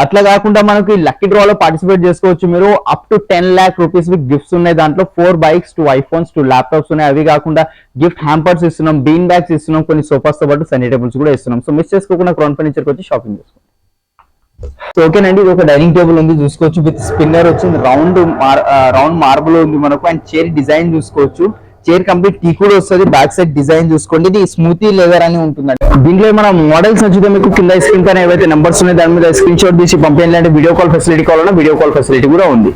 అట్లా కాకుండా మనకి లక్కీ డ్రా లో పార్టిసిపేట్ చేసుకోవచ్చు మీరు. Up to 10 lakh rupees gifts ఉన్నాయి. దాంట్లో 4 bikes, 2 iPhones, 2 laptops ఉన్నాయి. అవి కాకుండా గిఫ్ట్ హ్యాంపర్స్ ఇస్తున్నాం, బీన్ బ్యాగ్స్ ఇస్తున్నాం, కొన్ని సోఫాస్ తో పాటు సన్నీ టేబుల్స్ కూడా ఇస్తున్నాం. సో మిస్ చేసుకోకుండా క్రౌన్ ఫర్నిచర్ కి వచ్చి షాపింగ్ చేసుకోండి. సో ఓకేనండి, ఇది ఒక డైనింగ్ టేబుల్ ఉంది చూసుకోవచ్చు. విత్ స్పిన్నర్ వచ్చింది, రౌండ్ మార్బుల్ ఉంది మనకు. అండ్ చైర్ డిజైన్ చూసుకోవచ్చు. చైర్ కంప్లీట్ టీ కూడా వస్తుంది. బ్యాక్ సైడ్ డిజైన్ చూసుకోండి. ఇది స్మూతీ లెదర్ అని ఉంటుందండి. దీంట్లో మన మోడల్స్ నచ్చితే మీకు కింద స్క్రీన్ పైన ఏవైతే నెంబర్స్ ఉన్నాయి దాని మీద స్క్రీన్ షాట్ తీసి పంపించాలి. అంటే వీడియో కాల్ ఫెసిలిటీ కావాలన్నా వీడియో కాల్ ఫెసిలిటీ కూడా ఉంది.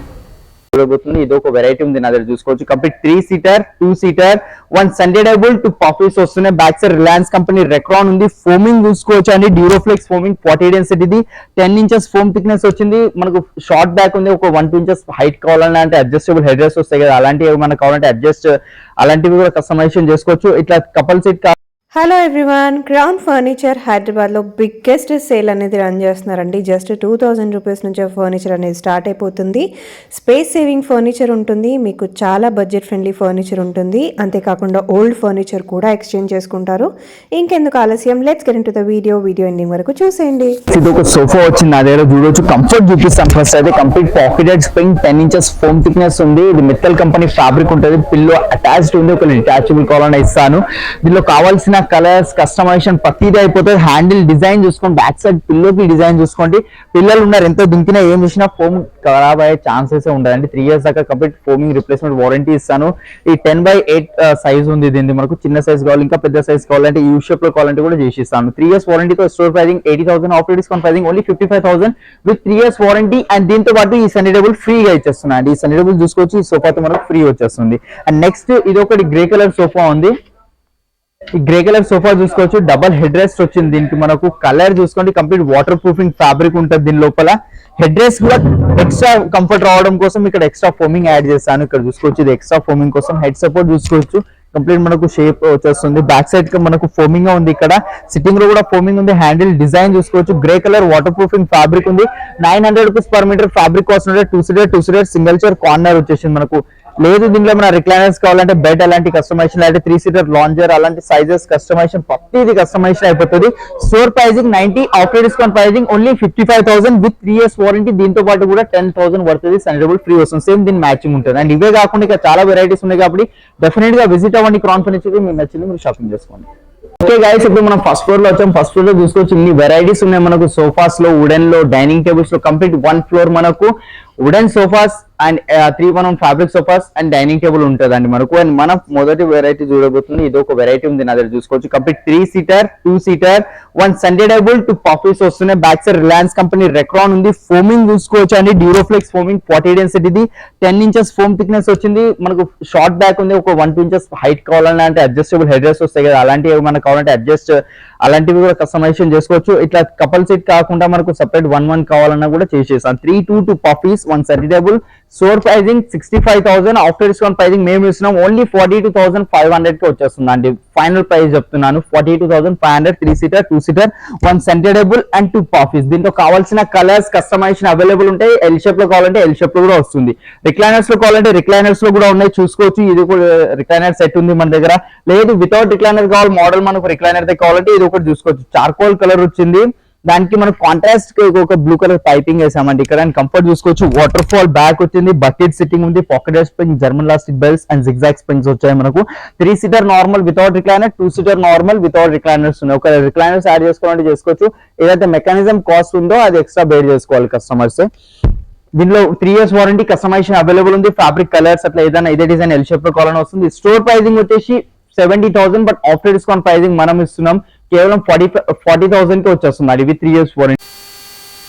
ఇది ఒక వెరైటీ ఉంది నా దగ్గర చూసుకోవచ్చు. Complete 3-seater, 2-seater, 1 Sunday table, 2 puffies వస్తున్నాయి. Back side Reliance company Recron ఉంది. ఫోమింగ్ చూసుకోవచ్చు అండి, డ్యూరోఫ్లెక్స్ ఫోమింగ్ 40 డెన్సిటీ ఇది. 10 inches ఫోమ్ థిక్నెస్ వచ్చింది. మనకు షార్ట్ బ్యాక్ ఉంది. ఒక 1-2 inches హైట్ కావాలన్నా అంటే అడ్జస్టబుల్ హెడ్ రెస్ట్ వస్తాయి కదా, అలాంటివి మనకు కావాలంటే అలాంటివి కూడా కస్టమైజేషన్ చేసుకోవచ్చు. ఇట్లా couple seat. Hello everyone, crown furniture హైదరాబాద్లో బిగ్గెస్ట్ సేల్ అనేది రన్ చేస్తున్నారండి. జస్ట్ 2000 రూపీస్ నుంచి ఫర్నిచర్ అనేది స్టార్ట్ అయిపోతుంది. స్పేస్ సేవింగ్ ఫర్నిచర్ ఉంటుంది, మీకు చాలా బడ్జెట్ ఫ్రెండ్లీ ఫర్నిచర్ ఉంటుంది. అంతేకాకుండా ఓల్డ్ ఫర్నిచర్ కూడా ఎక్స్చేంజ్ చేసుకుంటారు. ఇంకెందుకు ఆలస్యం, let's get into the video ending వరకు చూసేయండి. ఇది ఒక సోఫా వచ్చింది నా దగ్గర చూడొచ్చు. కంఫర్ట్ చూపిస్తాను ఫస్ట్ అయితే. Complete pocketed spring, 10 inches foam thickness ఉంది. ఇది మిత్తల్ కంపెనీ ఫ్యాబ్రిక్ ఉంటుంది. పిల్లో అటాచ్డ్ ఉంది. ఒక డిటాచబుల్ కావాలని ఇస్తాను. దీనిలో కావాల్సిన కలర్స్ కస్టమైజేషన్ ప్రతిదీ అయిపోతుంది. హ్యాండిల్ డిజైన్ చూసుకోండి, బ్యాక్ సైడ్ పిల్లోకి డిజైన్ చూసుకోండి. పిల్లలు ఉన్నారు, ఎంతో దుంకినా ఏం చూసినా ఫోమ్ ఖరాబ్ అయ్యే ఛాన్సెస్ ఉండదండి. 3 years దాకా కంప్లీట్ ఫోమింగ్ రిప్లేస్మెంట్ వారంటీ ఇస్తాను. ఈ 10/8 సైజ్ ఉంది. దీన్ని మనకు చిన్న సైజ్ కావాలి, ఇంకా పెద్ద సైజ్ కావాలంటే యూ షేప్ లో కావాలంటే కూడా చేసి ఇస్తాను. 3 years వారంటీతో store pricing 80,000, after discount pricing only 55,000 with 3 years warranty. And దీంతో పాటు ఈ సన్నీ టేబుల్ ఫ్రీగా ఇచ్చేస్తున్నాను. ఈ సన్నీ టేబుల్ చూసుకోవచ్చు, ఈ సోఫాతో మనకు ఫ్రీ వచ్చేస్తుంది. అండ్ నెక్స్ట్ ఇది ఒకటి గ్రే కలర్ సోఫా ఉంది. ఈ గ్రే కలర్ సోఫా చూసుకోవచ్చు. డబల్ హెడ్ రెస్ట్ వచ్చింది. దీనికి మనకు కలర్ చూసుకోండి, కంప్లీట్ వాటర్ ప్రూఫింగ్ ఫ్యాబ్రిక్ ఉంటుంది దీని లోపల. హెడ్ రెస్ట్ కూడా ఎక్స్ట్రా కంఫర్ట్ రావడం కోసం ఇక్కడ ఎక్స్ట్రా ఫోమింగ్ యాడ్ చేస్తాను. ఇక్కడ చూసుకోవచ్చు, ఇది ఎక్స్ట్రా ఫోమింగ్ కోసం. హెడ్ సపోర్ట్ చూసుకోవచ్చు, కంప్లీట్ మనకు షేప్ వచ్చేస్తుంది. బ్యాక్ సైడ్ మనకు ఫోమింగ్ ఉంది. ఇక్కడ సిట్టింగ్ లో కూడా ఫోమింగ్ ఉంది. హ్యాండిల్ డిజైన్ చూసుకోవచ్చు. Grey colour waterproofing fabric ఉంది. 900 rupees per metre fabric cost ఉంటే 2-seater సింగిల్ చైర్ కార్నర్ వచ్చేసింది మనకు. లేదు దీంట్లో మన రిక్లైనర్స్ కావాలంటే బెడ్ అలాంటి కస్టమైజేషన్, అయితే 3-seater లాంజర్ అలాంటి సైజెస్ కస్టమైజేషన్ ప్రతిది కస్టమైజేషన్ అయిపోతుంది. Store pricing 90, after discount pricing only 55,000 with 3 years warranty. దీంతో పాటు కూడా 10,000 పడుతుంది. సన్నీ టేబుల్ ఫ్రీ వస్తుంది. సేమ్ దీని మ్యాచింగ్ ఉంటుంది. అండ్ ఇవే కాకుండా ఇక్కడ చాలా వెరైటీస్ ఉన్నాయి కాబట్టి డెఫినెట్ గా విజిట్ అవ్వండి. క్రౌన్ ఫర్నిచర్ మీకు నచ్చింది మీరు షాపింగ్ చేసుకోండి. ఓకే గైస్, ఇప్పుడు మనం ఫస్ట్ ఫ్లోర్ లో వచ్చాం. ఫస్ట్ ఫ్లోర్ లో చూసుకోవచ్చు ఇన్ని వెరైటీస్ ఉన్నాయి మనకు. సోఫాస్ లో, వుడెన్ లో, డైనింగ్ టేబుల్స్ లో కంప్లీట్ 1 floor మనకు wooden sofas and 3-1 fabric sofas and dining table ఉంటుందండి మనకు. అండ్ మన మొదటి వెరైటీ చూడబోతుంది. ఇది ఒక వెరైటీ ఉంది నా దగ్గర చూసుకోవచ్చు. Complete 3-seater, 2-seater, 1 Sunday table, 2 puffies వస్తున్నాయి. Back side Reliance company Recron ఉంది. ఫోమింగ్ చూసుకోవచ్చు అండి, డ్యూరోఫ్లెక్స్ ఫోమింగ్ 40 డెన్సిటీ ఇది. 10 inches ఫోమ్ థిక్నెస్ వచ్చింది. మనకు షార్ట్ బ్యాక్ ఉంది. ఒక 1-2 inches హైట్ కావాలన్నా అంటే అడ్జస్టబుల్ హెడ్ రెస్ట్ వస్తాయి కదా, అలాంటివి మనకు కావాలంటే అలాంటివి కూడా కస్టమైజేషన్ చేసుకోవచ్చు. ఇట్లా కపుల్ సీట్ కాకుండా మనకు సెపరేట్ 1-1 కావాలన్నా కూడా చేసేస్తాను. 3-2 puffies, 1 Sunday table. Store pricing 65,000, after discount pricing మేము ఇస్తున్నాం ఓన్లీ 42,500 కి వచ్చేస్తుంది అండి. ఫైనల్ ప్రైస్ చెప్తున్నాను 42,500. 3-seater, 2-seater, 1 Sunday table and 2 puffies. దీంట్లో కావాల్సిన కలర్స్ కస్టమైజేషన్ అవైలబుల్ ఉంటాయి. ఎల్ షేప్ లో కావాలంటే ఎల్ షేప్ లో కూడా వస్తుంది. రిక్లైనర్స్ లో కావాలంటే రిక్లైనర్స్ లో కూడా ఉన్నాయి చూసుకోవచ్చు. ఇది కూడా రిక్లైనర్ సెట్ ఉంది మన దగ్గర. లేదు వితౌట్ రిక్లైనర్ కావాలి మోడల్ మనకు రిక్లైనర్ కావాలంటే ఇది ఒకటి చూసుకోవచ్చు. చార్కోల్ కలర్ వచ్చింది. దానికి మనం కాంట్రాస్ట్ ఒక బ్లూ కలర్ పైపింగ్ వేసామండి ఇక్కడ. అండ్ కంఫర్ట్ చూసుకోవచ్చు. వాటర్ ఫాల్ బ్యాక్ వచ్చింది. బకెట్ సిట్టింగ్ ఉంది. Pocket spring, German elastic belts and zigzag springs వచ్చాయి మనకు. 3-seater normal without recliner, 2-seater normal without recliners ఉన్నాయి. ఒక రిక్లైనర్స్ యాడ్ చేసుకోవాలంటే చేసుకోవచ్చు. ఏదైతే మెకానిజం కాస్ట్ ఉందో అది ఎక్స్ట్రా బేర్ చేసుకోవాలి కస్టమర్స్. దీనిలో 3 years వారంటీ, కస్టమైజేషన్ అవైలబుల్ ఉంది. ఫ్యాబ్రిక్ కలర్స్ అట్లా ఏదైనా ఇదే డిజైన్ ఎల్ షేప్ లో కావాలని వస్తుంది. స్టోర్ ప్రైజింగ్ వచ్చేసి 70,000, బట్ ఆఫ్టర్ డిస్కౌంట్ ప్రైజింగ్ మనం ఇస్తున్నాం కేవలం 40,000 కి వచ్చేస్తుంది అది విత్ 3 years వారంటీ.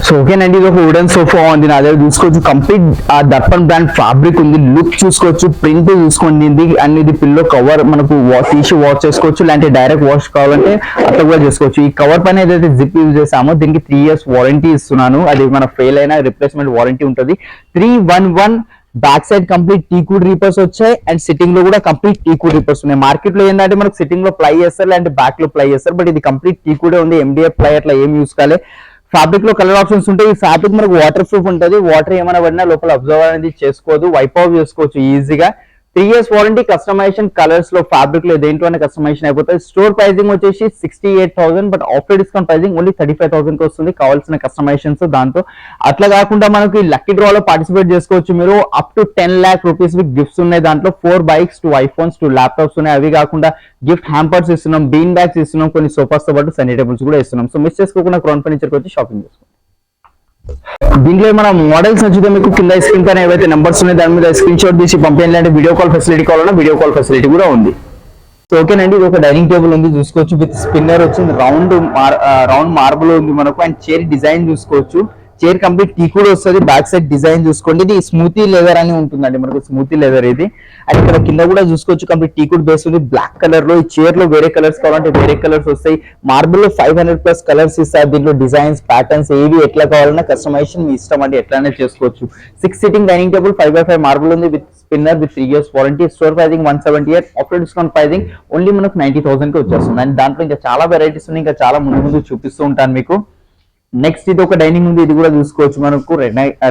సో ఓకేనండి, ఇది ఒక వుడెన్ సోఫా ఉంది నా దగ్గర చూసుకోవచ్చు. కంప్లీట్ దర్పణ్ బ్రాండ్ ఫ్యాబ్రిక్ ఉంది. లుక్ చూసుకోవచ్చు, ప్రింట్ చూసుకోండి. అండ్ ఇది పిల్లో కవర్ మనకు తీసి వాష్ చేసుకోవచ్చు, లేదంటే డైరెక్ట్ వాష్ కావాలంటే అట్లా కూడా చేసుకోవచ్చు. ఈ కవర్ పైన ఏదైతే జిప్ యూజ్ చేసామో దీనికి 3 years వారంటీ ఇస్తున్నాను. అది మన ఫెయిల్ అయినా రిప్లేస్మెంట్ వారంటీ ఉంటుంది. 311 back side complete teakwood reapers వచ్చాయి. అండ్ సిట్టింగ్ లో కూడా కంప్లీట్ టీకూడ్ రీపర్స్ ఉన్నాయి. మార్కెట్ లో ఏంటంటే మనకు సిట్టింగ్ లో ప్లై చేస్తారు, లేదంటే బ్యాక్ లో ప్లై చేస్తారు. బట్ ఇది కంప్లీట్ టీకూడే ఉంది. MDF ప్లై అట్లా ఏం యూస్ కాలే. ఫ్యాబ్రిక్ లో కలర్ ఆప్షన్స్ ఉంటాయి. ఈ ఫ్యాబ్రిక్ మనకు వాటర్ ప్రూఫ్ ఉంటుంది. వాటర్ ఏమైనా పడినా లోపల అబ్జర్వ్ అనేది చేసుకోదు, వైప్ ఆఫ్ చేసుకోవచ్చు ఈజీగా. 3 years వారంటీ, కస్టమైజేషన్ కలర్స్ లో ఫ్యాబ్రిక్ లో దేంట్లోనే కస్టమైజేషన్ అయిపోతుంది. స్టోర్ ప్రైసింగ్ వచ్చేసి 68,000, but after discount pricing only 35,000 కి వస్తుంది కావాల్సిన కస్టమైజేషన్స్. దాంతో అట్లా కాకుండా మనకి లక్కీ డ్రా లో పార్టిసిపేట్ చేసుకోవచ్చు మీరు. Up to 10 lakh rupees gifts ఉన్నాయి. దాంట్లో 4 bikes, 2 iPhones, 2 laptops ఉన్నాయి. అవి కాకుండా గిఫ్ట్ హ్యాంపర్స్ ఇస్తున్నాం, బీన్ బ్యాగ్స్ ఇస్తున్నాం, కొన్ని సోఫాస్ తో పాటు సన్నీ టేబుల్స్ కూడా ఇస్తున్నాం. సో మిస్ చేసుకోకుండా క్రౌన్ ఫర్నిచర్ కి వచ్చి షాపింగ్ చేసుకోండి. దీంట్లో మన మోడల్స్ నచ్చితే మీకు కింద స్క్రీన్ పైన ఏవైతే నెంబర్స్ ఉన్నాయి దాని మీద స్క్రీన్ షాట్ తీసి పంపించాలంటే వీడియో కాల్ ఫెసిలిటీ కావాలన్నా వీడియో కాల్ ఫెసిలిటీ కూడా ఉంది. సో ఓకేనండి, ఇది ఒక డైనింగ్ టేబుల్ ఉంది చూసుకోవచ్చు. విత్ స్పిన్నర్ వచ్చింది, రౌండ్ మార్బుల్ ఉంది మనకు. అండ్ చైర్ డిజైన్ చూసుకోవచ్చు. చైర్ కంప్లీట్ టీ కూడా వస్తుంది. బ్యాక్ సైడ్ డిజైన్ చూసుకోండి. ఇది స్మూతీ లెదర్ అని ఉంటుందండి మనకు, స్మూతీ లెదర్ ఇది. అండ్ ఇక్కడ కింద కూడా చూసుకోవచ్చు కంప్లీట్ టీ కుడ్ బేస్ ఉంది బ్లాక్ కలర్ లో. ఈ చైర్ లో వేరే కలర్స్ కావాలంటే వేరే కలర్స్ వస్తాయి. మార్బుల్ లో 500+ కలర్స్ ఇస్తారు. దీంట్లో డిజైన్స్, ప్యాటర్న్స్ ఏవి ఎట్లా కావాలన్నా కస్టమైజేషన్ మీ ఇష్టం అండి, ఎట్లానే చేసుకోవచ్చు. 6 sitting dining table, 5x5 marble ఉంది with spinner with 3 years warranty. Store pricing 178, after discount pricing only మనకు 90,000 కి వచ్చేస్తుంది. అండ్ దాంట్లో ఇంకా చాలా వెరైటీస్ ఉన్నాయి, ఇంకా చాలా ముందు చూపిస్తూ ఉంటాను మీకు. నెక్స్ట్ ఇది ఒక డైనింగ్ ఉంది, ఇది కూడా చూసుకోవచ్చు మనకు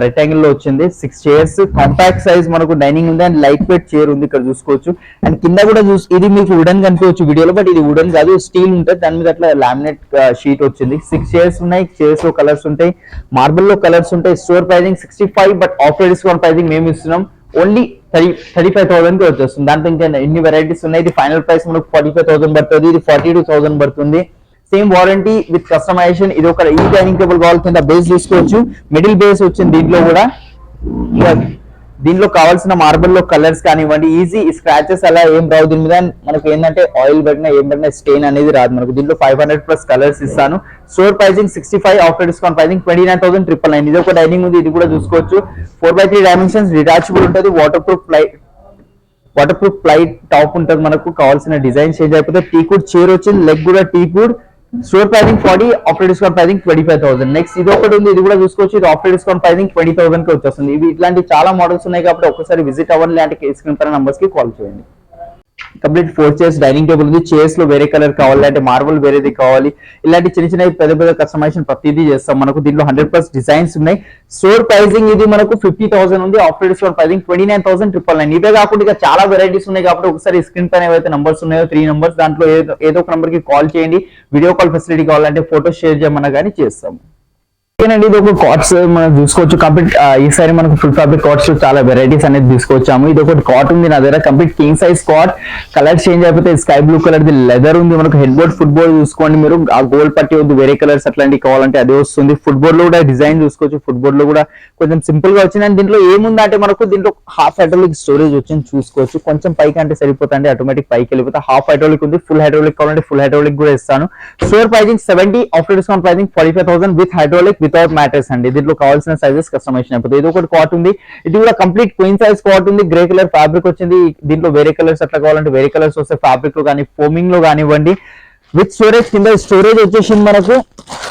రెక్టాంగిల్ లో వచ్చింది. 6 chairs, కాంపాక్ట్ సైజ్ మనకు డైనింగ్ ఉంది. అండ్ లైట్ వెయిట్ చైర్ ఉంది ఇక్కడ చూసుకోవచ్చు. అండ్ కింద కూడా ఇది మీకు వుడెన్ కనిపించవచ్చు వీడియోలో, బట్ ఇది వుడెన్ కాదు, స్టీల్ ఉంటుంది. దాని మీద అట్లా లామినేట్ షీట్ వచ్చింది. 6 chairs ఉన్నాయి. చైర్స్ లో కలర్స్ ఉంటాయి, మార్బుల్ లో కలర్స్ ఉంటాయి. Store pricing 65, but after discount pricing మేము ఇస్తున్నాం ఓన్లీ 35,000 కి వచ్చేస్తుంది. దాంట్లో ఇంకా ఎన్ని వెరైటీస్ ఉన్నాయి. ఇది ఫైనల్ ప్రైస్ మనకు 45,000 పడుతుంది. ఇది 42,000 పడుతుంది. Same warranty with customization. ఇది ఒక ఈ డైనింగ్ టేబుల్ కావాలి, కింద బేస్ చూసుకోవచ్చు, మిడిల్ బేస్ వచ్చింది. దీంట్లో కూడా దీంట్లో కావాల్సిన మార్బుల్ లో కలర్స్ కానివ్వండి, ఈజీ స్క్రాచెస్ అలా ఏం రావు దీని మీద. మనకు ఏంటంటే ఆయిల్ పడినా ఏం పడినా స్టెయిన్ అనేది రాదు మనకు. దీంట్లో 500+ కలర్స్ ఇస్తాను. Store pricing 65, after discount pricing 29,999. ఇది ఒక డైనింగ్ ఉంది, ఇది కూడా చూసుకోవచ్చు. 4x3 డైమెన్షన్స్, డిటాచబుల్ ఉంటుంది, వాటర్ ప్రూఫ్ ప్లైట్ టాప్ ఉంటుంది. మనకు కావాల్సిన డిజైన్ చేంజ్ అయిపోతే. టీ కుడ్ చైర్ వచ్చింది, లెగ్ కూడా tea could. Store pricing 40, after discount pricing 25,000. Next ఇది ఒకటి ఉంది, ఇది కూడా చూసుకోవచ్చు. ఇది ఆఫ్టర్ డిస్కౌంట్ ప్రైసింగ్ 20,000 కి వచ్చేస్తుంది. ఇవి ఇట్లాంటి చాలా మోడల్స్ ఉన్నాయి కాబట్టి ఒకసారి విజిట్ అవ్వండి, ఇలాంటి స్క్రీన్ పైన నంబర్స్ కి కాల్ చేయండి. కంప్లీట్ 4 chairs డైనింగ్ టేబుల్ ఉంది. చైర్స్ లో వేరే కలర్ కావాలి అంటే మార్బుల్ వేరేది కావాలి, ఇలాంటి చిన్న పెద్ద కస్టమైజేషన్ ప్రతిదీ చేస్తాం మనకు. దీంట్లో 100+ డిజైన్స్ ఉన్నాయి. స్టోర్ ప్రైసింగ్ ఇది మనకు 50,000 ఉంది, ఆఫ్టర్ డిస్కౌంట్ ప్రైసింగ్ 29,999. ఇవే కాకుండా ఇంకా చాలా వెరైటీస్ ఉన్నాయి కాబట్టి ఒకసారి స్క్రీన్ పైన ఏవైతే నంబర్స్ ఉన్నాయో 3 numbers, దాంట్లో ఏదో ఒక నంబర్ కి కాల్ చేయండి. వీడియో కాల్ ఫెసిలిటీ కావాలంటే ఫోటో షేర్ చేయమన్నా కానీ చేస్తాము. ఓకేనండి, ఇది ఒక కాట్స్ మనం చూసుకోవచ్చు. కంప్లీట్ ఈసారి మనకు ఫుల్ ఫ్యాబ్రిక్ కాట్స్ చాలా వెరైటీస్ అనేది తీసుకొచ్చాము. ఇది ఒకటి కాట్ ఉంది నా దగ్గర, complete king size cot. Colour change అయిపోతే sky blue colour the leather ఉంది మనకు. హెడ్ బోర్డ్, ఫుట్ బోర్డ్ చూసుకోండి మీరు. ఆ గోల్డ్ పట్టి వద్దు, వేరే కలర్స్ అట్లాంటివి కావాలంటే అదే వస్తుంది. ఫుట్ బోర్డ్ లో కూడా డిజైన్ చూసుకోవచ్చు. ఫుట్ బోర్డ్ లో కూడా కొంచెం సింపుల్ గా వచ్చింది. అండ్ దీంట్లో ఏముందంటే మనకు దీంట్లో హాఫ్ హైడ్రాలిక్ స్టోరేజ్ వచ్చింది చూసుకోవచ్చు. కొంచెం పైకి అంటే సరిపోతుంది, ఆటోమేటిక్ పైకి వెళ్ళిపోతే. హాఫ్ హైడ్రాలిక్ ఉంది, ఫుల్ హైడ్రాలిక్ కావాలంటే ఫుల్ హైడ్రాలిక్ కూడా ఇస్తాను. Store pricing 70, after discount pricing 45,000 with hydraulic without mattress అండి. దీంట్లో కావాల్సిన సైజెస్ కస్టమైజేషన్ అయిపోతుంది. ఇది ఒకటి కాట్ ఉంది, ఇది కూడా కంప్లీట్ క్వీన్ సైజ్ కాట్ ఉంది. గ్రే కలర్ ఫ్యాబ్రిక్ వచ్చింది. దీంట్లో వేరే కలర్స్ అట్లా కావాలంటే వేరే కలర్స్ వస్తాయి, ఫ్యాబ్రిక్ లో కానీ ఫోమింగ్ లో కానివ్వండి. విత్ స్టోరేజ్, కింద స్టోరేజ్ వచ్చేసింది మనకు.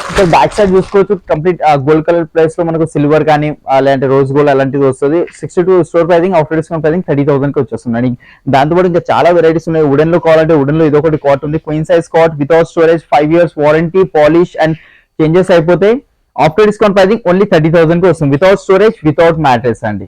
ఇక్కడ బ్యాక్ సైడ్ చూసుకోవచ్చు, కంప్లీట్ గోల్డ్ కలర్ ప్లేస్ లో మనకు సిల్వర్ కానీ అలాంటి రోజ్ గోల్డ్ అలాంటిది వస్తుంది. 62 store pricing, after discount pricing 30,000 కి వచ్చేస్తుంది. దాంతో ఇంకా చాలా వెరైటీస్ ఉన్నాయి. వుడెన్ లో కావాలంటే వుడెన్ లో ఇది ఒకటి కాట్ ఉంది, queen size cot without storage, 5 years warranty, polish and changes అయిపోతాయి. ఆఫ్టర్ డిస్కౌంట్ ప్రైసింగ్ ఓన్లీ 30,000 కి వస్తుంది, వితౌట్ స్టోరేజ్, వితౌట్ మ్యాట్రెస్ అండి.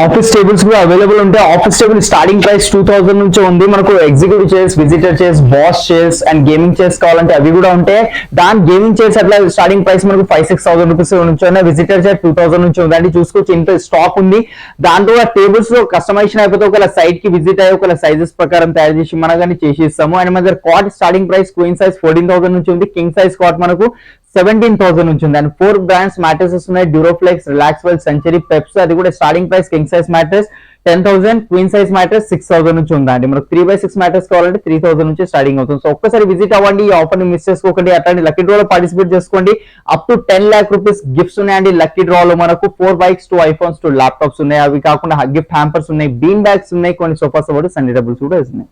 ఆఫీస్ టేబుల్స్ కూడా అవైలబుల్ ఉంటాయి. ఆఫీస్ టేబుల్ స్టార్టింగ్ ప్రైస్ 2,000 నుంచి ఉంది మనకు. Executive chairs, visitor chairs, boss chairs and gaming chairs కావాలంటే అవి కూడా ఉంటాయి. దాని గేమింగ్ చైర్స్ అట్లా స్టార్టింగ్ ప్రైస్ మనకు 5,000-6,000 రూపీస్ నుంచి ఉన్నాయి. విజిటర్ చైర్ 2,000 నుంచి ఉంది అండి. చూసుకోవచ్చు ఇంత స్టాక్ ఉంది. దాంట్లో టేబుల్స్ లో కస్టమైజేషన్ అయిపోతే ఒకవేళ సైడ్ కి విజిట్ అయ్యి ఒకవేళ సైజెస్ ప్రకారం తయారు చేసి మన కానీ చేసి ఇస్తాము. అండ్ మన దగ్గర cot starting price queen size 14,000 నుంచి ఉంది. కింగ్ సైజ్ కాట్ మనకు 17,000 నుంచి ఉంది. అండ్ 4 బ్రాండ్స్ మ్యాట్రెసెస్ ఉన్నాయి, డ్యూరోఫ్లెక్స్, రిలాక్స్ వెల్, సెంచరీ, పెప్స్. అది కూడా starting price king size mattress 10,000, queen size mattress 6,000 నుంచి ఉందండి. మనకు 3x6 మ్యాట్రెస్ కావాలంటే 3,000 నుంచి స్టార్టింగ్ అవుతుంది. సో ఒక్కసారి విజిట్ అవ్వండి, ఈ ఆఫర్ ని మిస్ చేసుకోకండి. అట్లాంటి లక్కీ డ్రా లో పార్టిసిపేట్ చేసుకోండి. Up to 10 lakh rupees gifts ఉన్నాయండి లక్కీ డ్రా లో. మనకు 4 bikes, 2 iPhones, 2 laptops ఉన్నాయి. అవి కాకుండా గిఫ్ట్ హ్యాంపర్స్ ఉన్నాయి, బీన్ బ్యాగ్స్ ఉన్నాయి, కొన్ని సోఫాస్ సన్నీ టేబుల్స్ కూడా ఉన్నాయి.